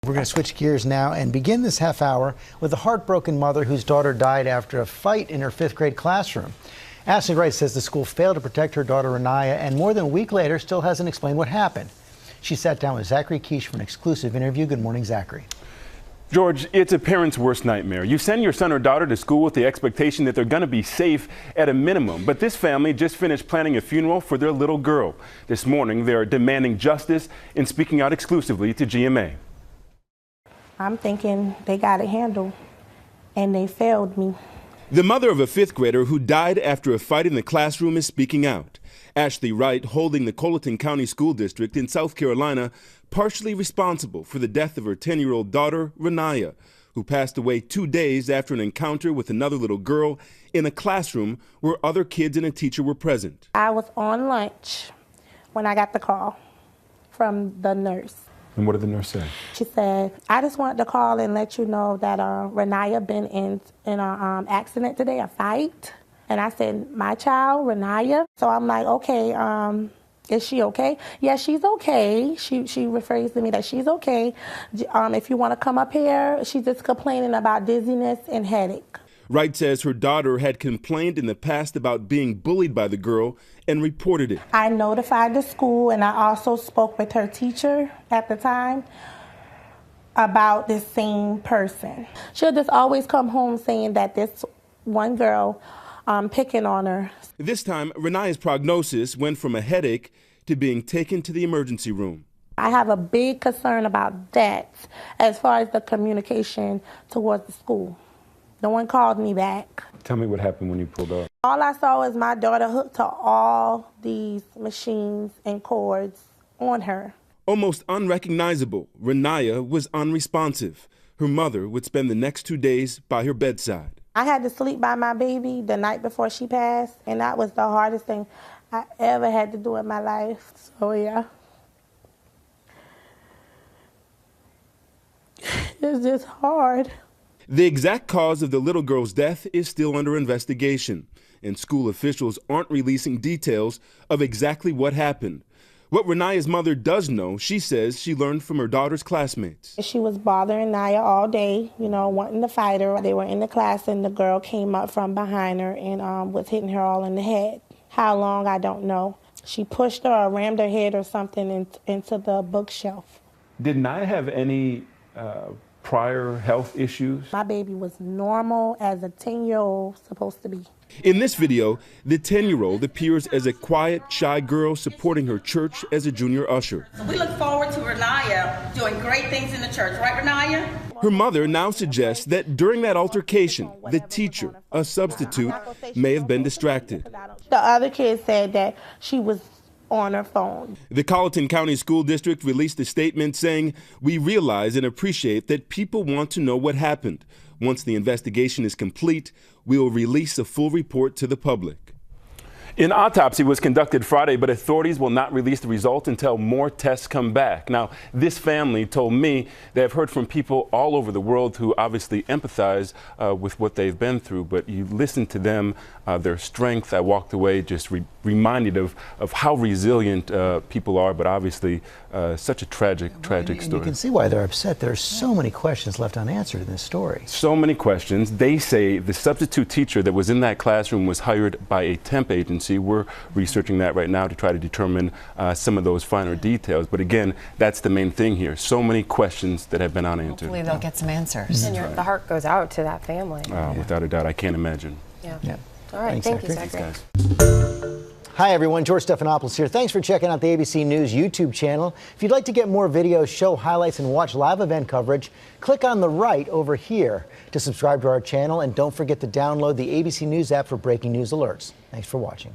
We're going to switch gears now and begin this half hour with a heartbroken mother whose daughter died after a fight in her 5th grade classroom. Ashley Wright says the school failed to protect her daughter Renaya, and more than a week later still hasn't explained what happened. She sat down with Zachary Quiche for an exclusive interview. Good morning, Zachary. George, it's a parent's worst nightmare. You send your son or daughter to school with the expectation that they're going to be safe at a minimum. But this family just finished planning a funeral for their little girl. This morning, they are demanding justice and speaking out exclusively to GMA. I'm thinking they got it handled, and they failed me. The mother of a 5th grader who died after a fight in the classroom is speaking out. Ashley Wright, holding the Colleton County School District in South Carolina, partially responsible for the death of her 10-year-old daughter, Renaya, who passed away 2 days after an encounter with another little girl in a classroom where other kids and a teacher were present. I was on lunch when I got the call from the nurse. And what did the nurse say? She said, I just wanted to call and let you know that Renaya been in an accident today, a fight. And I said, my child, Renaya. So I'm like, okay, is she okay? Yeah, she's okay. She refers to me that she's okay. If you want to come up here, she's just complaining about dizziness and headache. Wright says her daughter had complained in the past about being bullied by the girl and reported it. I notified the school, and I also spoke with her teacher at the time about this same person. She'll just always come home saying that this one girl picking on her. This time, Renaya's prognosis went from a headache to being taken to the emergency room. I have a big concern about that as far as the communication towards the school. No one called me back. Tell me what happened when you pulled up. All I saw was my daughter hooked to all these machines and cords on her. Almost unrecognizable, Renaya was unresponsive. Her mother would spend the next 2 days by her bedside. I had to sleep by my baby the night before she passed, and that was the hardest thing I ever had to do in my life. So, yeah. It's just hard. The exact cause of the little girl's death is still under investigation, and school officials aren't releasing details of exactly what happened. What Renaya's mother does know, she says she learned from her daughter's classmates. She was bothering Naya all day, wanting to fight her. They were in the class, and the girl came up from behind her and was hitting her all in the head. How long, I don't know. She pushed her or rammed her head or something into the bookshelf. Did Naya have any prior health issues? My baby was normal as a 10-year-old supposed to be. In this video, the 10-year-old appears as a quiet, shy girl supporting her church as a junior usher. So we look forward to Renaya doing great things in the church, right, Renaya? Her mother now suggests that during that altercation, the teacher, a substitute, may have been distracted. The other kid said that she was on her phone. The Colleton County School District released a statement saying, "We realize and appreciate that people want to know what happened. Once the investigation is complete, we will release a full report to the public." An autopsy was conducted Friday, but authorities will not release the results until more tests come back. Now, this family told me they have heard from people all over the world who obviously empathize with what they've been through, but you listen to them, their strength. I walked away just reminded of how resilient people are, but obviously such a tragic story. You can see why they're upset. There are so many questions left unanswered in this story. So many questions. They say the substitute teacher that was in that classroom was hired by a temp agency. We're researching that right now to try to determine some of those finer details. But again, that's the main thing here. So many questions that have been unanswered. Hopefully they'll get some answers. And the heart goes out to that family. Without a doubt, I can't imagine. Yeah. All right, thank you, Zachary. Thanks, guys. Hi, everyone. George Stephanopoulos here. Thanks for checking out the ABC News YouTube channel. If you'd like to get more videos, show highlights, and watch live event coverage, click on the right over here to subscribe to our channel. And don't forget to download the ABC News app for breaking news alerts. Thanks for watching.